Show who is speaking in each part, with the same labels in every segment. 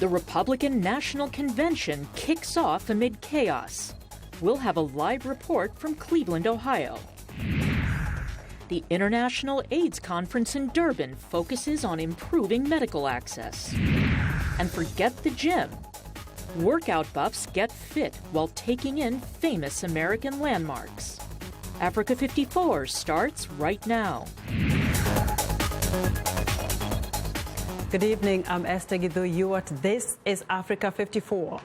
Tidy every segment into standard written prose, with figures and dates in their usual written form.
Speaker 1: The Republican National Convention kicks off amid chaos. We'll have a live report from Cleveland, Ohio. The International AIDS Conference in Durban focuses on improving medical access. And forget the gym. Workout buffs get fit while taking in famous American landmarks. Africa 54 starts right now.
Speaker 2: Good evening, I'm Esther Githu-Ewart. This is Africa 54.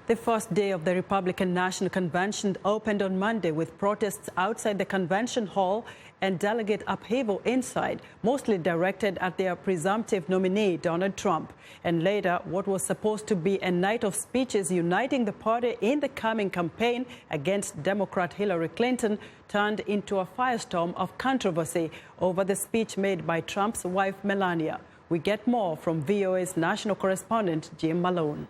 Speaker 2: The first day of the Republican National Convention opened on Monday with protests outside the convention hall and delegate upheaval inside, mostly directed at their presumptive nominee, Donald Trump. And later, what was supposed to be a night of speeches uniting the party in the coming campaign against Democrat Hillary Clinton turned into a firestorm of controversy over the speech made by Trump's wife, Melania. We get more from VOA's national correspondent, Jim Malone.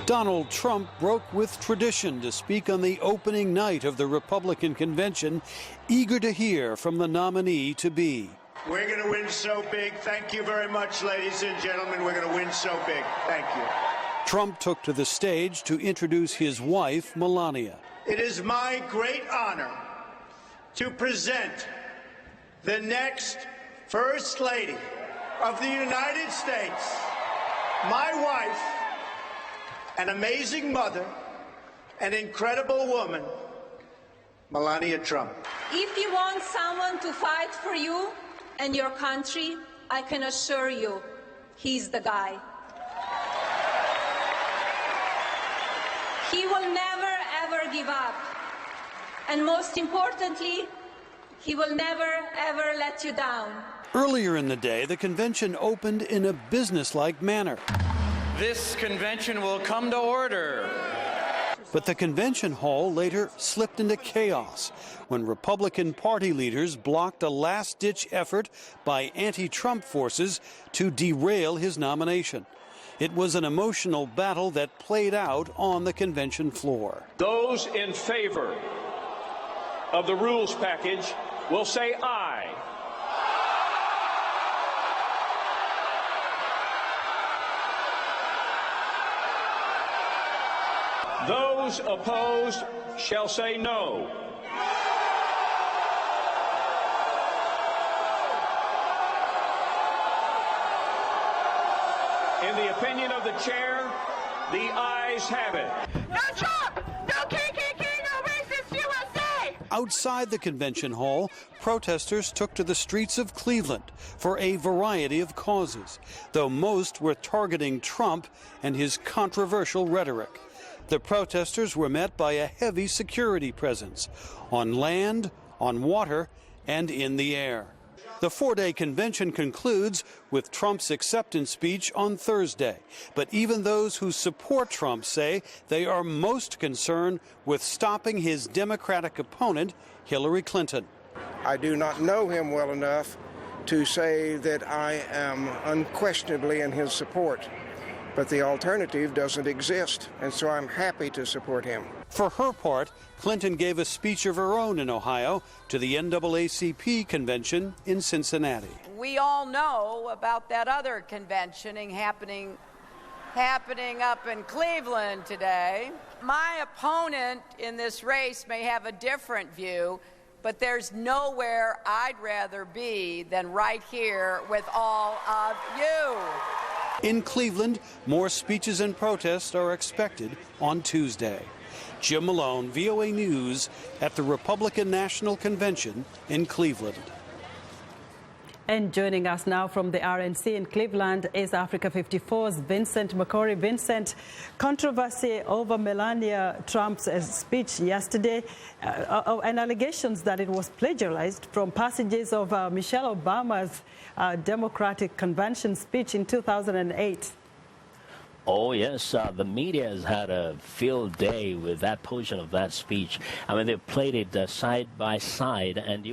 Speaker 3: Donald Trump broke with tradition to speak on the opening night of the Republican convention, eager to hear from the nominee-to-be.
Speaker 4: We're going to win so big. Thank you very much, ladies and gentlemen. We're going to win so big. Thank you.
Speaker 3: Trump took to the stage to introduce his wife, Melania.
Speaker 4: It is my great honor to present the next First Lady of the United States, my wife, an amazing mother, an incredible woman, Melania Trump.
Speaker 5: If you want someone to fight for you and your country, I can assure you, he's the guy. He will never, ever give up. And most importantly, he will never, ever let you down.
Speaker 3: Earlier in the day, the convention opened in a businesslike manner.
Speaker 6: This convention will come to order.
Speaker 3: But the convention hall later slipped into chaos when Republican Party leaders blocked a last-ditch effort by anti-Trump forces to derail his nomination. It was an emotional battle that played out on the convention floor.
Speaker 7: Those in favor of the rules package will say aye. Those opposed shall say no. In the opinion of the chair, the ayes have it.
Speaker 8: No Trump! No KKK! No racist USA!
Speaker 3: Outside the convention hall, protesters took to the streets of Cleveland for a variety of causes, though most were targeting Trump and his controversial rhetoric. The protesters were met by a heavy security presence on land, on water, and in the air. The four-day convention concludes with Trump's acceptance speech on Thursday. But even those who support Trump say they are most concerned with stopping his Democratic opponent, Hillary Clinton.
Speaker 9: I do not know him well enough to say that I am unquestionably in his support. But the alternative doesn't exist, and so I'm happy to support him.
Speaker 3: For her part, Clinton gave a speech of her own in Ohio to the NAACP convention in Cincinnati.
Speaker 10: We all know about that other convention happening up in Cleveland today. My opponent in this race may have a different view, but there's nowhere I'd rather be than right here with all of you.
Speaker 3: In Cleveland, more speeches and protests are expected on Tuesday. Jim Malone, VOA News, at the Republican National Convention in Cleveland.
Speaker 2: And joining us now from the RNC in Cleveland is Africa 54's Vincent Makori. Vincent, controversy over Melania Trump's speech yesterday and allegations that it was plagiarized from passages of Michelle Obama's Democratic Convention speech in 2008.
Speaker 11: Oh, yes. The media has had a field day with that portion of that speech. I mean, they played it side by side, and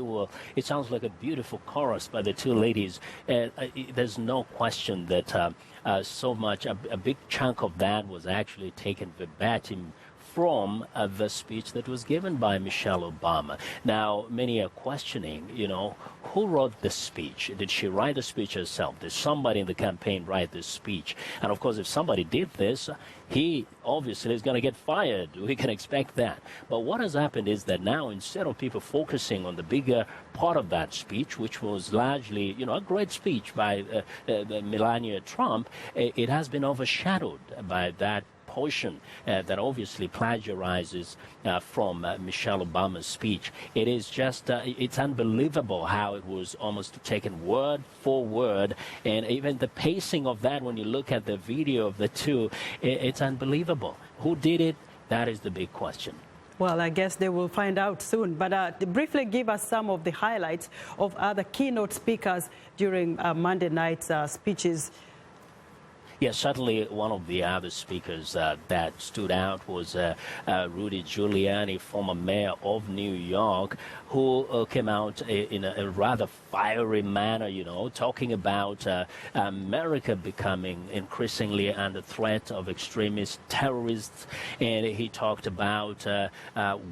Speaker 11: it sounds like a beautiful chorus by the two ladies. There's no question that so much, a big chunk of that was actually taken verbatim from the speech that was given by Michelle Obama. Now, many are questioning, who wrote the speech? Did she write the speech herself? Did somebody in the campaign write this speech? And of course, if somebody did this, he obviously is going to get fired. We can expect that. But what has happened is that now, instead of people focusing on the bigger part of that speech, which was largely, a great speech by Melania Trump, it has been overshadowed by that portion that obviously plagiarizes from Michelle Obama's speech. It is just, it's unbelievable how it was almost taken word for word, and even the pacing of that, when you look at the video of the two, it's unbelievable. Who did it? That is the big question.
Speaker 2: Well, I guess they will find out soon. But briefly give us some of the highlights of other keynote speakers during Monday night's speeches.
Speaker 11: Yes, certainly one of the other speakers that stood out was Rudy Giuliani, former mayor of New York, who came out in a rather fiery manner, talking about America becoming increasingly under threat of extremist terrorists. And he talked about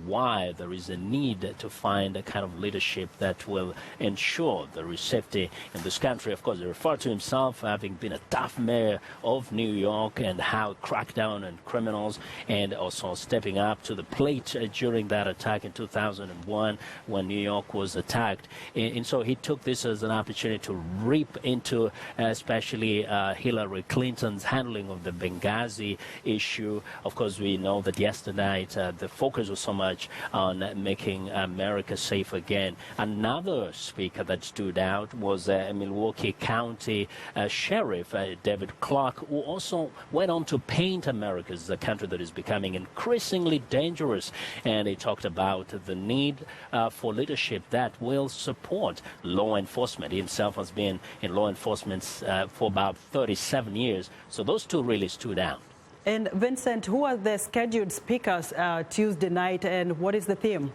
Speaker 11: why there is a need to find a kind of leadership that will ensure the safety in this country. Of course, he referred to himself having been a tough mayor of New York and how cracked down on criminals, and also stepping up to the plate during that attack in 2001 when New York was attacked. And so he took this as an opportunity to reap into especially Hillary Clinton's handling of the Benghazi issue. Of course, we know that yesterday the focus was so much on making America safe again. Another speaker that stood out was Milwaukee County Sheriff David Clark, who also went on to paint America as a country that is becoming increasingly dangerous. And he talked about the need for leadership that will support law enforcement. He himself has been in law enforcement for about 37 years. So those two really stood out.
Speaker 2: And Vincent, who are the scheduled speakers Tuesday night, and what is the theme?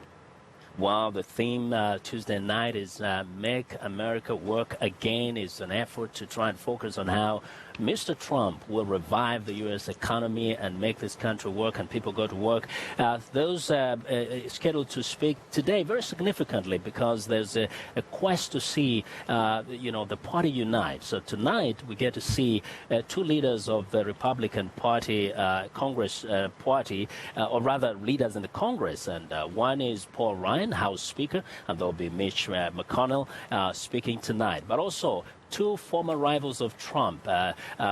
Speaker 11: Well, the theme Tuesday night is Make America Work Again. It's an effort to try and focus on how Mr. Trump will revive the U.S. economy and make this country work and people go to work. Those scheduled to speak today very significantly because there's a quest to see, the party unite. So tonight we get to see two leaders of the Republican Party, Congress Party, or rather leaders in the Congress. And one is Paul Ryan, House Speaker, and there'll be Mitch McConnell speaking tonight. But also two former rivals of Trump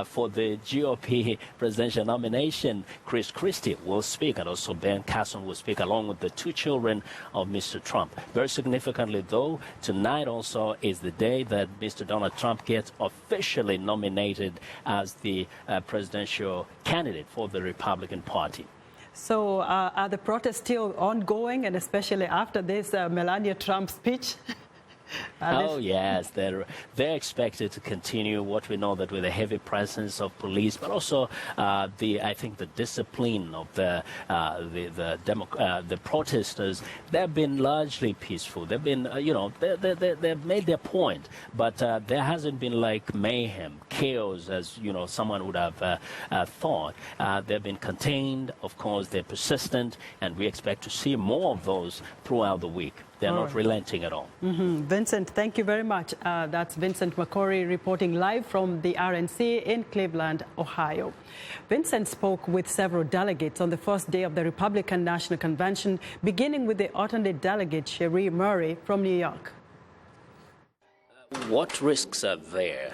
Speaker 11: for the GOP presidential nomination. Chris Christie will speak, and also Ben Carson will speak, along with the two children of Mr. Trump. Very significantly, though, tonight also is the day that Mr. Donald Trump gets officially nominated as the presidential candidate for the Republican Party.
Speaker 2: So are the protests still ongoing, and especially after this Melania Trump speech?
Speaker 11: Oh, yes, they're expected to continue. What we know that with a heavy presence of police, but also I think the discipline of the protesters. They've been largely peaceful. They've been, they've made their point, but there hasn't been like mayhem, chaos, as someone would have thought. They've been contained. Of course, they're persistent, and we expect to see more of those throughout the week. They're not relenting at all.
Speaker 2: Vincent, thank you very much. That's Vincent Makori reporting live from the RNC in Cleveland, Ohio. Vincent spoke with several delegates on the first day of the Republican National Convention, beginning with the alternate delegate, Cherie Murray from New York.
Speaker 11: What risks are there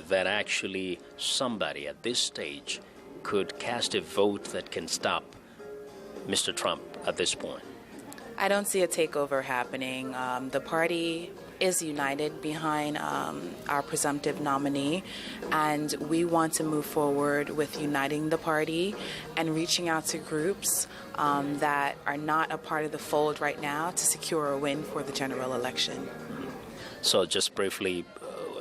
Speaker 11: that actually somebody at this stage could cast a vote that can stop Mr. Trump at this point?
Speaker 12: I don't see a takeover happening. The party is united behind our presumptive nominee, and we want to move forward with uniting the party and reaching out to groups that are not a part of the fold right now to secure a win for the general election.
Speaker 11: So just briefly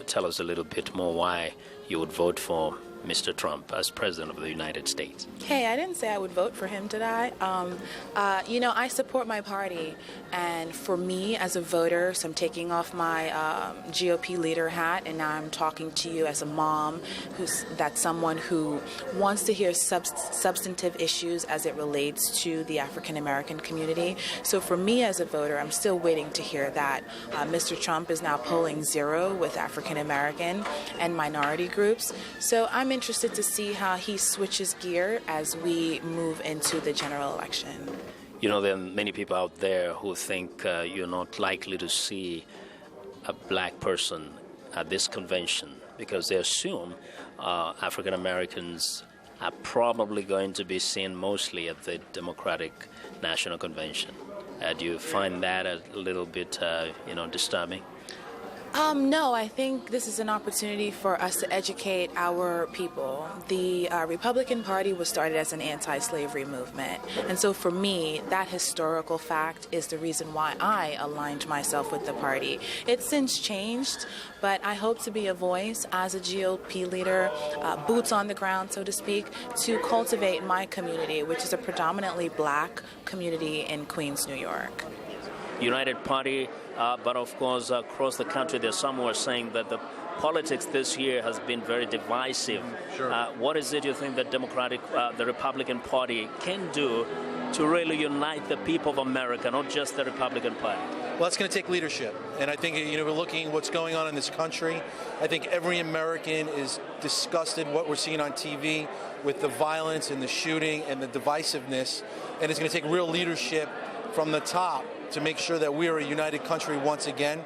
Speaker 11: tell us a little bit more why you would vote for Mr. Trump as President of the United States?
Speaker 12: Hey, I didn't say I would vote for him, did I? I support my party, and for me as a voter, so I'm taking off my GOP leader hat, and now I'm talking to you as a mom, that's someone who wants to hear substantive issues as it relates to the African American community. So for me as a voter, I'm still waiting to hear that. Mr. Trump is now polling 0 with African American and minority groups. So I'm interested to see how he switches gear as we move into the general election.
Speaker 11: You know, there are many people out there who think you're not likely to see a black person at this convention because they assume African Americans are probably going to be seen mostly at the Democratic National Convention. Do you find that a little bit, disturbing?
Speaker 12: No, I think this is an opportunity for us to educate our people. The Republican Party was started as an anti-slavery movement. And so for me, that historical fact is the reason why I aligned myself with the party. It's since changed, but I hope to be a voice as a GOP leader, boots on the ground, so to speak, to cultivate my community, which is a predominantly black community in Queens, New York.
Speaker 11: United Party, but of course across the country there's some who are saying that the politics this year has been very divisive. Sure. What is it you think that the Republican Party can do to really unite the people of America, not just the Republican Party?
Speaker 13: Well, it's going to take leadership. And I think, we're looking at what's going on in this country. I think every American is disgusted what we're seeing on TV with the violence and the shooting and the divisiveness. And it's going to take real leadership from the top to make sure that we are a united country once again.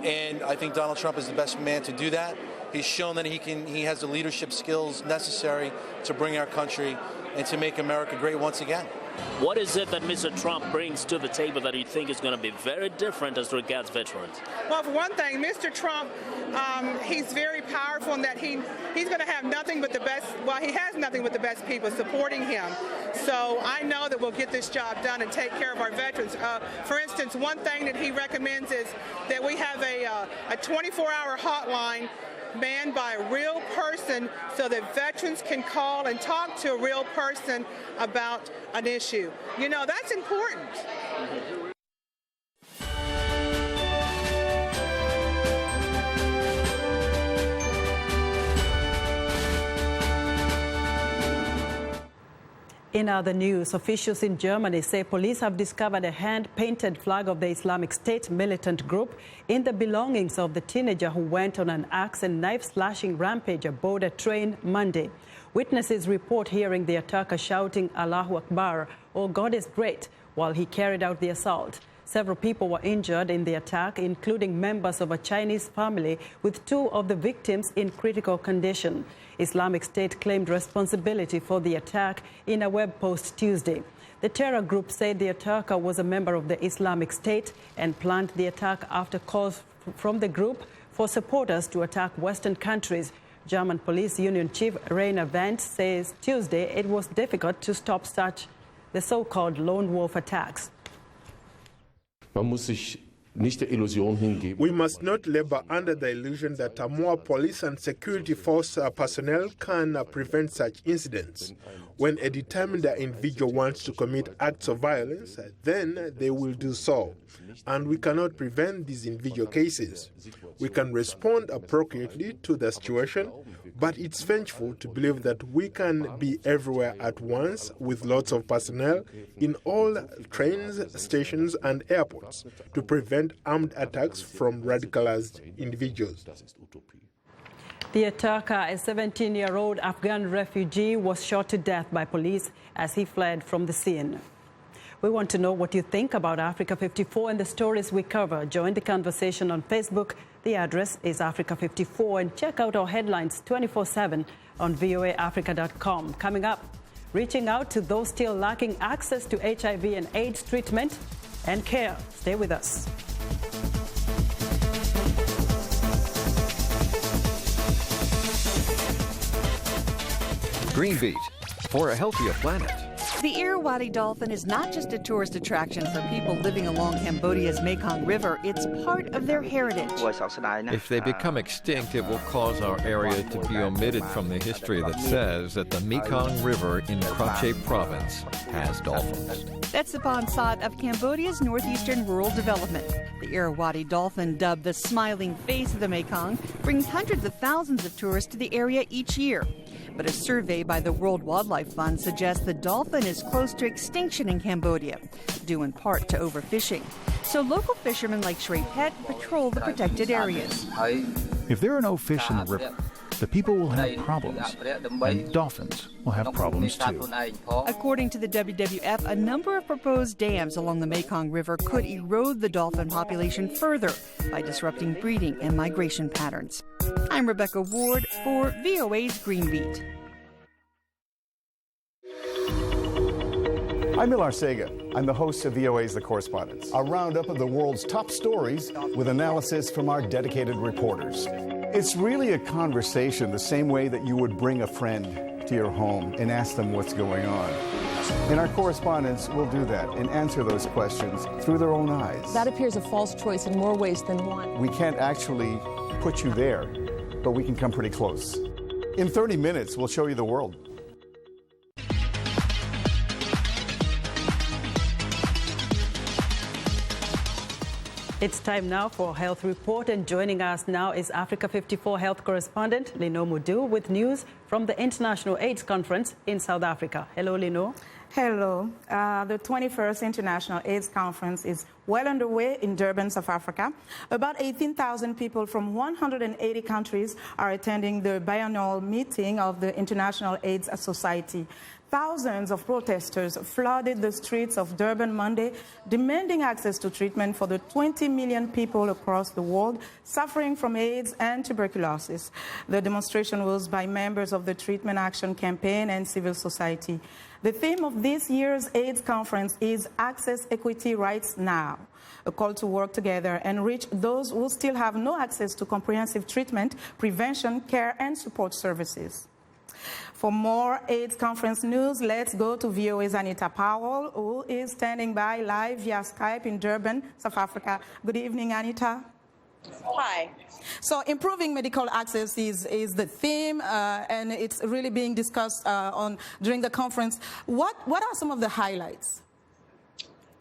Speaker 13: And I think Donald Trump is the best man to do that. He's shown that he has the leadership skills necessary to bring our country and to make America great once again.
Speaker 11: What is it that Mr. Trump brings to the table that you think is going to be very different as regards veterans?
Speaker 14: Well, for one thing, Mr. Trump, he's very powerful in that he's going to have nothing but the best, well, he has nothing but the best people supporting him. So I know that we'll get this job done and take care of our veterans. For instance, one thing that he recommends is that we have a 24-hour hotline manned by a real person so that veterans can call and talk to a real person about an issue. That's important.
Speaker 2: In other news, officials in Germany say police have discovered a hand-painted flag of the Islamic State militant group in the belongings of the teenager who went on an axe and knife-slashing rampage aboard a train Monday. Witnesses report hearing the attacker shouting Allahu Akbar, or God is great, while he carried out the assault. Several people were injured in the attack, including members of a Chinese family, with 2 of the victims in critical condition. Islamic State claimed responsibility for the attack in a web post Tuesday. The terror group said the attacker was a member of the Islamic State and planned the attack after calls from the group for supporters to attack Western countries. German Police Union Chief Rainer Vance says Tuesday it was difficult to stop such the so-called lone wolf attacks.
Speaker 15: We must not labor under the illusion that more police and security force personnel can prevent such incidents. When a determined individual wants to commit acts of violence, then they will do so. And we cannot prevent these individual cases. We can respond appropriately to the situation, but it's vengeful to believe that we can be everywhere at once with lots of personnel in all trains, stations and airports to prevent armed attacks from radicalized individuals.
Speaker 2: The attacker, a 17-year-old Afghan refugee, was shot to death by police as he fled from the scene. We want to know what you think about Africa 54 and the stories we cover. Join the conversation on Facebook. The address is Africa54, and check out our headlines 24/7 on voaafrica.com. Coming up, reaching out to those still lacking access to HIV and AIDS treatment and care. Stay with us.
Speaker 16: Green Beat, for a healthier planet. The Irrawaddy dolphin is not just a tourist attraction for people living along Cambodia's Mekong River. It's part of their heritage.
Speaker 17: If they become extinct, it will cause our area to be omitted from the history that says that the Mekong River in Krache Province has dolphins.
Speaker 16: That's the Bonsat of Cambodia's northeastern rural development. The Irrawaddy dolphin, dubbed the smiling face of the Mekong, brings hundreds of thousands of tourists to the area each year. But a survey by the World Wildlife Fund suggests the dolphin is close to extinction in Cambodia, due in part to overfishing. So local fishermen like Shrey Pet patrol the protected areas.
Speaker 18: If there are no fish in the river, the people will have problems, and dolphins will have problems too.
Speaker 16: According to the WWF, a number of proposed dams along the Mekong River could erode the dolphin population further by disrupting breeding and migration patterns. I'm Rebecca Ward for VOA's Green Beat.
Speaker 19: I'm Ilar Sega. I'm the host of VOA's The Correspondents, a roundup of the world's top stories with analysis from our dedicated reporters. It's really a conversation the same way that you would bring a friend to your home and ask them what's going on. And our correspondents will do that and answer those questions through their own eyes.
Speaker 20: That appears a false choice in more ways than one.
Speaker 19: We can't actually put you there, but we can come pretty close. In 30 minutes, we'll show you the world.
Speaker 2: It's time now for a health report, and joining us now is Africa 54 health correspondent Lino Mudu with news from the International AIDS Conference in South Africa. Hello, Lino.
Speaker 21: Hello. The 21st International AIDS Conference is well underway in Durban, South Africa. About 18,000 people from 180 countries are attending the biannual meeting of the International AIDS Society. Thousands of protesters flooded the streets of Durban Monday, demanding access to treatment for the 20 million people across the world suffering from AIDS and tuberculosis. The demonstration was by members of the Treatment Action Campaign and civil society. The theme of this year's AIDS conference is Access, Equity, Rights Now, a call to work together and reach those who still have no access to comprehensive treatment, prevention, care, and support services. For more AIDS conference news, let's go to VOA's Anita Powell, who is standing by live via Skype in Durban, South Africa. Good evening, Anita.
Speaker 22: Hi.
Speaker 21: So improving medical access is the theme, and it's really being discussed during the conference. What are some of the highlights?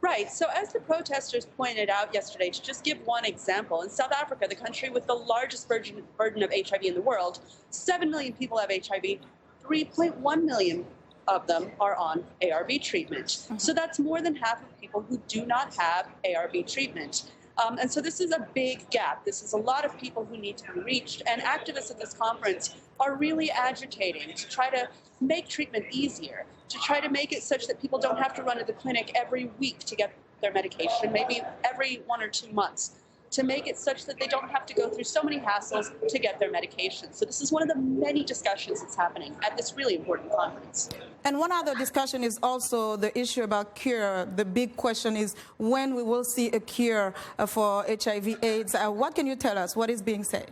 Speaker 22: Right. So as the protesters pointed out yesterday, to just give one example, in South Africa, the country with the largest burden of HIV in the world, 7 million people have HIV. 3.1 million of them are on ARV treatment. Mm-hmm. So that's more than half of people who do not have ARV treatment. And so this is a big gap. This is a lot of people who need to be reached. And activists at this conference are really agitating to try to make treatment easier, to try to make it such that people don't have to run to the clinic every week to get their medication, maybe every 1 or 2 months, to make it such that they don't have to go through so many hassles to get their medication. So this is one of the many discussions that's happening at this really important conference.
Speaker 21: And one other discussion is also the issue about cure. The big question is when we will see a cure for HIV/AIDS. What can you tell us? What is being said?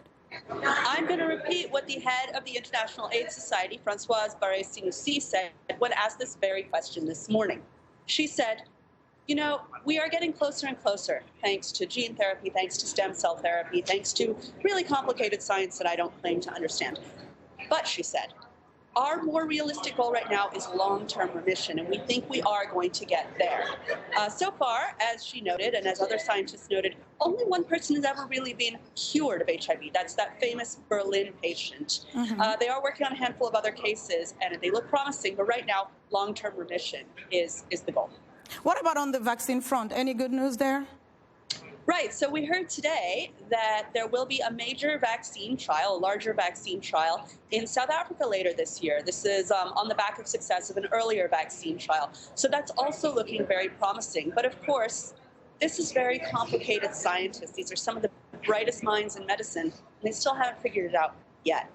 Speaker 22: I'm going to repeat what the head of the International AIDS Society, Françoise Barré-Sinoussi, said when asked this very question this morning. She said, you know, we are getting closer and closer, thanks to gene therapy, thanks to stem cell therapy, thanks to really complicated science that I don't claim to understand. But, she said, our more realistic goal right now is long-term remission, and we think we are going to get there. So far, as she noted, and as other scientists noted, only one person has ever really been cured of HIV. That's that famous Berlin patient. Mm-hmm. They are working on a handful of other cases, and they look promising, but right now, long-term remission is the goal.
Speaker 21: What about on the vaccine front? Any good news there?
Speaker 22: Right. So we heard today that there will be a major vaccine trial, a larger vaccine trial in South Africa later this year. This is on the back of success of an earlier vaccine trial. So that's also looking very promising. But of course, this is very complicated scientists. These are some of the brightest minds in medicine, and they still haven't figured it out yet.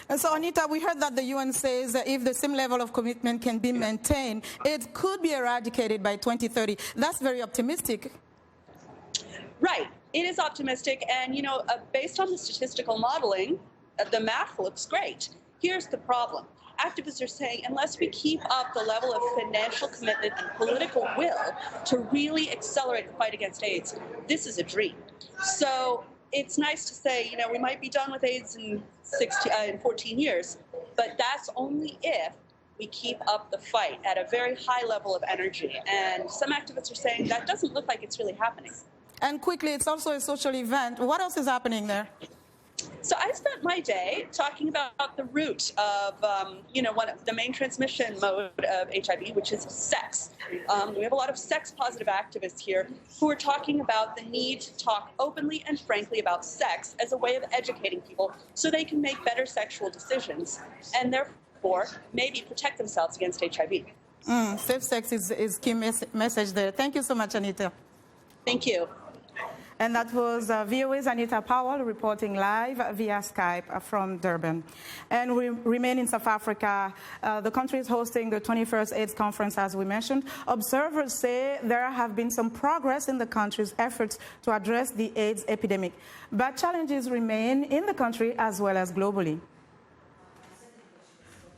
Speaker 21: And so, Anita, we heard that the UN says that if the same level of commitment can be maintained, it could be eradicated by 2030. That's very optimistic.
Speaker 22: Right. It is optimistic. And, you know, based on the statistical modeling, the math looks great. Here's the problem. activists are saying, unless we keep up the level of financial commitment and political will to really accelerate the fight against AIDS, this is a dream. So it's nice to say, you know, we might be done with AIDS in 14 years, but that's only if we keep up the fight at a very high level of energy. And some activists are saying that doesn't look like it's really happening.
Speaker 21: And quickly, it's also a social event. What else is happening there?
Speaker 22: So I spent my day talking about the root of, one of the main transmission mode of HIV, which is sex. We have a lot of sex-positive activists here who are talking about the need to talk openly and frankly about sex as a way of educating people so they can make better sexual decisions and therefore maybe protect themselves against HIV.
Speaker 21: Safe sex is key message there. Thank you so much, Anita.
Speaker 22: Thank you.
Speaker 21: And that was VOA's Anita Powell reporting live via Skype from Durban. And we remain in South Africa. The country is hosting the 21st AIDS conference, as we mentioned. Observers say there have been some progress in the country's efforts to address the AIDS epidemic. But challenges remain in the country as well as globally.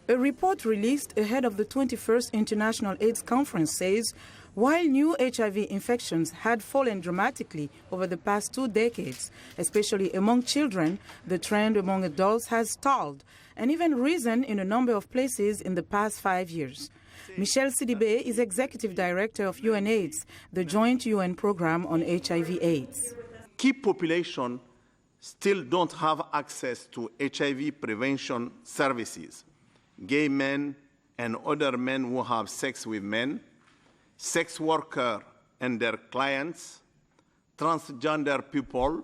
Speaker 21: A report released ahead of the 21st International AIDS Conference says while new HIV infections had fallen dramatically over the past 2 decades, especially among children, the trend among adults has stalled and even risen in a number of places in the past 5 years. Michelle Sidibe is Executive Director of UNAIDS, the joint UN program on HIV/AIDS.
Speaker 1: Key population still don't have access to HIV prevention services. Gay men and other men who have sex with men, sex workers and their clients, transgender people,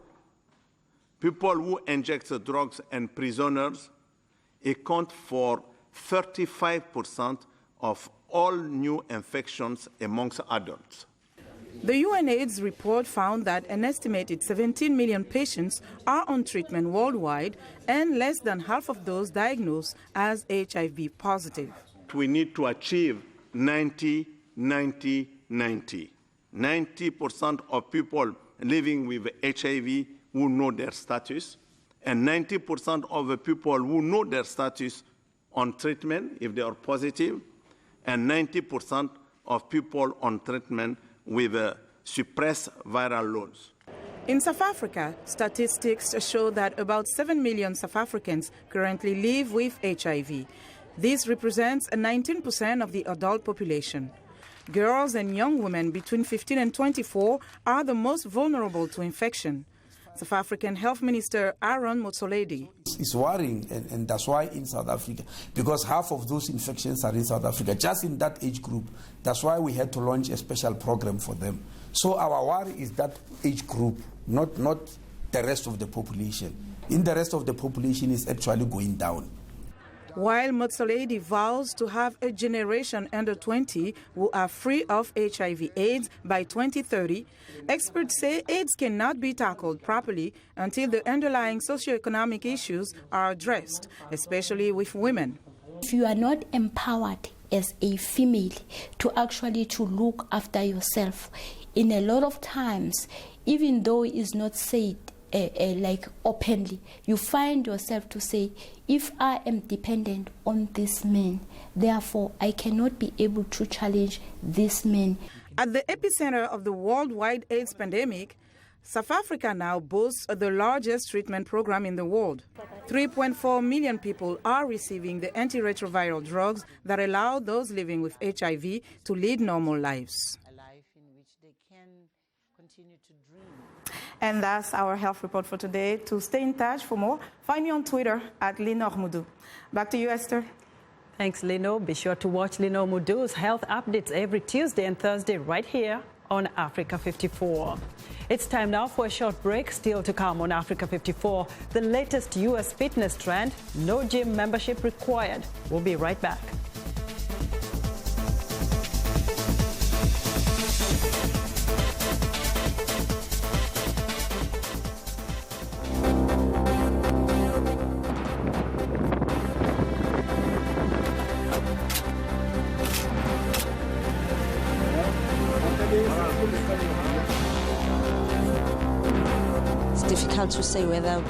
Speaker 1: people who inject drugs, and prisoners account for 35% of all new infections amongst adults.
Speaker 21: The UNAIDS report found that an estimated 17 million patients are on treatment worldwide and less than half of those diagnosed as HIV positive.
Speaker 1: We need to achieve 90% of people living with HIV who know their status, and 90% of the people who know their status on treatment if they are positive, and 90% of people on treatment with suppressed viral loads.
Speaker 21: In South Africa, statistics show that about 7 million South Africans currently live with HIV. This represents 19% of the adult population. Girls and young women between 15 and 24 are the most vulnerable to infection. South African Health Minister Aaron Motsoaledi.
Speaker 4: It's worrying, and that's why in South Africa, because half of those infections are in South Africa, just in that age group. That's why we had to launch a special program for them. So our worry is that age group, not the rest of the population. In the rest of the population is actually going down.
Speaker 21: While Motsoaledi vows to have a generation under 20 who are free of HIV/AIDS by 2030, experts say AIDS cannot be tackled properly until the underlying socioeconomic issues are addressed, especially with women.
Speaker 23: If you are not empowered as a female to actually to look after yourself, in a lot of times, even though it's not said like openly, you find yourself to say, if I am dependent on this man, therefore I cannot be able to challenge this man.
Speaker 21: At the epicenter of the worldwide AIDS pandemic, South Africa now boasts the largest treatment program in the world. 3.4 million people are receiving the antiretroviral drugs that allow those living with HIV to lead normal lives. And that's our health report for today. To stay in touch for more, find me on Twitter at Linor Moudou. Back to you, Esther.
Speaker 2: Thanks, Lino. Be sure to watch Lino Moudou's health updates every Tuesday and Thursday right here on Africa 54. It's time now for a short break. Still to come on Africa 54, the latest U.S. fitness trend, no gym membership required. We'll be right back.
Speaker 24: It's difficult to say whether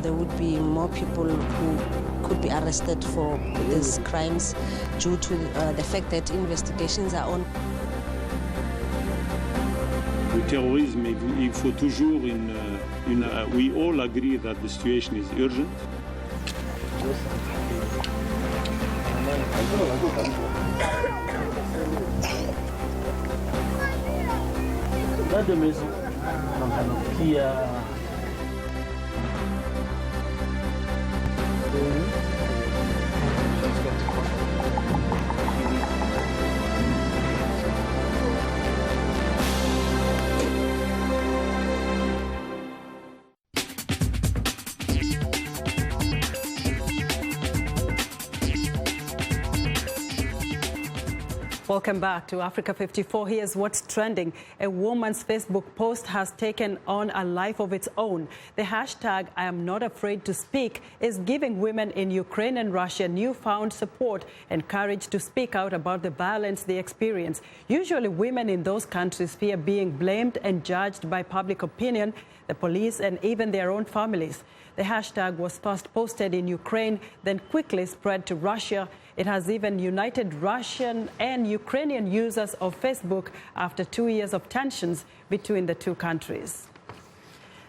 Speaker 24: there would be more people who
Speaker 5: could be arrested for these crimes due to the fact that investigations are on.
Speaker 6: Le terrorisme, il faut toujours we all agree that the situation is urgent. Là de maison, qui a
Speaker 2: Welcome back to Africa 54. Here's what's trending. A woman's Facebook post has taken on a life of its own. The hashtag I am not afraid to speak is giving women in Ukraine and Russia newfound support and courage to speak out about the violence they experience. Usually women in those countries fear being blamed and judged by public opinion, the police, and even their own families. The hashtag was first posted in Ukraine, then quickly spread to Russia. It has even united Russian and Ukrainian users of Facebook after 2 years of tensions between the two countries.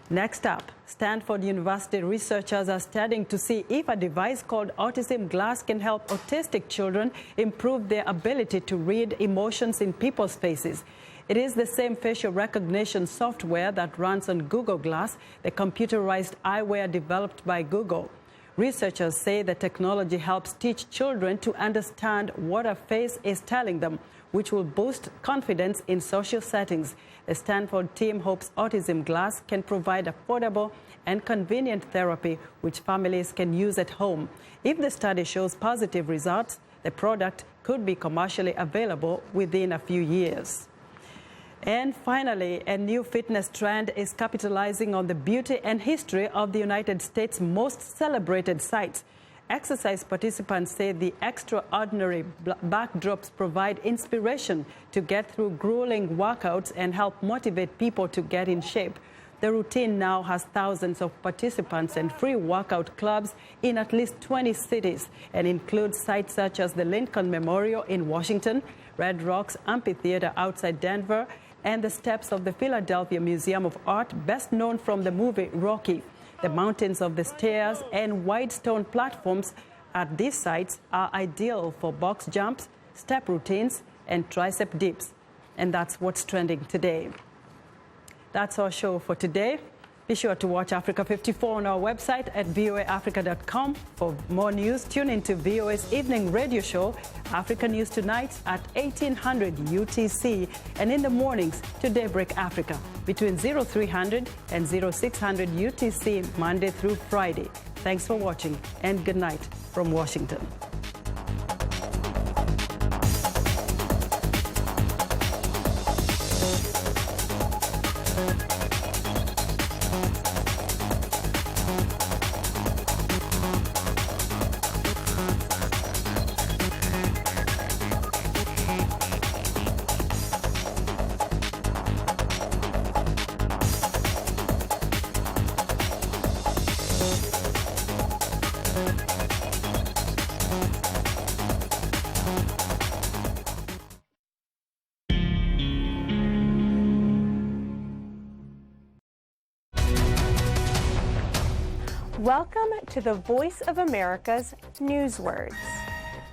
Speaker 2: Next up, Stanford University researchers are studying to see if a device called autism glass can help autistic children improve their ability to read emotions in people's faces. It is the same facial recognition software that runs on Google Glass, the computerized eyewear developed by Google. Researchers say the technology helps teach children to understand what a face is telling them, which will boost confidence in social settings. The Stanford team hopes autism glass can provide affordable and convenient therapy which families can use at home. If the study shows positive results, the product could be commercially available within a few years. And finally, a new fitness trend is capitalizing on the beauty and history of the United States' most celebrated sites. Exercise participants say the extraordinary backdrops provide inspiration to get through grueling workouts and help motivate people to get in shape. The routine now has thousands of participants and free workout clubs in at least 20 cities and includes sites such as the Lincoln Memorial in Washington, Red Rocks Amphitheater outside Denver, and the steps of the Philadelphia Museum of Art, best known from the movie Rocky. The mountains of the stairs and wide stone platforms at these sites are ideal for box jumps, step routines, and tricep dips. And that's what's trending today. That's our show for today. Be sure to watch Africa 54 on our website at voaafrica.com. For more news, tune into VOA's evening radio show, Africa News Tonight, at 1800 UTC, and in the mornings to Daybreak Africa between 0300 and 0600 UTC, Monday through Friday. Thanks for watching, and good night from Washington.
Speaker 7: Welcome to the Voice of America's News Words.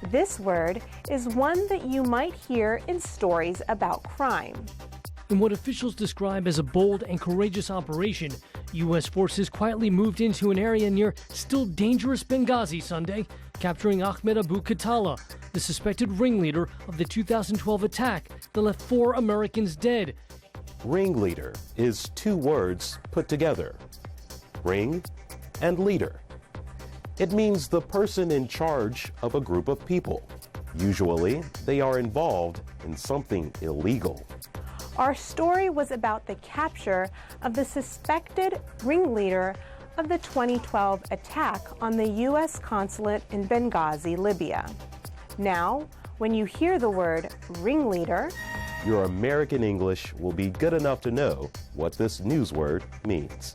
Speaker 7: This word is one that you might hear in stories about crime.
Speaker 24: In what officials describe as a bold and courageous operation, U.S. forces quietly moved into an area near still dangerous Benghazi Sunday, capturing Ahmed Abu Khattala, the suspected ringleader of the 2012 attack that left 4 Americans dead.
Speaker 25: Ringleader is 2 words put together. Ring and leader. It means the person in charge of a group of people. Usually, they are involved in something illegal.
Speaker 7: Our story was about the capture of the suspected ringleader of the 2012 attack on the U.S. consulate in Benghazi, Libya. Now, when you hear the word ringleader,
Speaker 25: your American English will be good enough to know what this news word means.